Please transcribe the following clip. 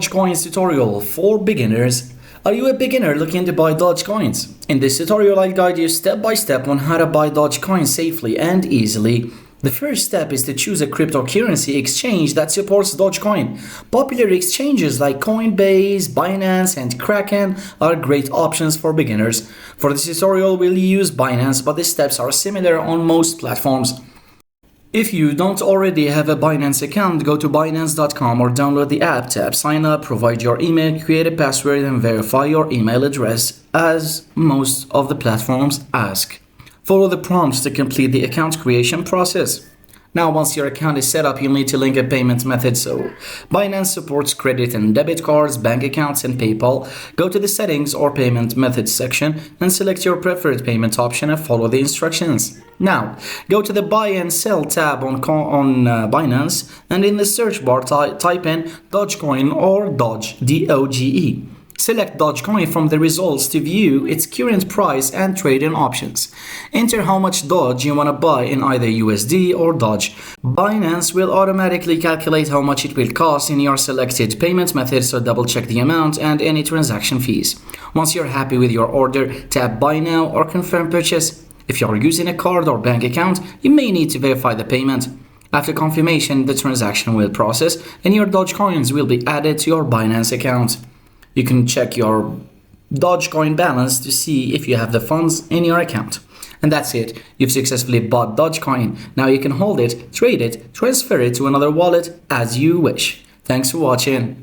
Dogecoins tutorial for beginners. Are you a beginner looking to buy Dogecoins? In this tutorial, I'll guide you step by step on how to buy Dogecoins safely and easily. The first step is to choose a cryptocurrency exchange that supports Dogecoin. Popular exchanges like Coinbase, Binance, and Kraken are great options for beginners. For this tutorial, we'll use Binance, but the steps are similar on most platforms. If you don't already have a Binance account, go to Binance.com or download the app, tap sign up, provide your email, create a password, and verify your email address, as most of the platforms ask. Follow the prompts to complete the account creation process. Now, once your account is set up, you'll need to link a payment method. So, Binance supports credit and debit cards, bank accounts, and PayPal. Go to the settings or payment methods section and select your preferred payment option and follow the instructions. Now, go to the buy and sell tab on Binance, and in the search bar type in Dogecoin or Doge, D-O-G-E. Select Dogecoin from the results to view its current price and trading options. Enter how much Doge you want to buy in either USD or Doge. Binance will automatically calculate how much it will cost in your selected payment method, so double check the amount and any transaction fees. Once you're happy with your order, tap Buy Now or Confirm Purchase. If you're using a card or bank account, you may need to verify the payment. After confirmation, the transaction will process and your Dogecoins will be added to your Binance account. You can check your Dogecoin balance to see if you have the funds in your account. And that's it. You've successfully bought Dogecoin. Now you can hold it, trade it, transfer it to another wallet as you wish. Thanks for watching.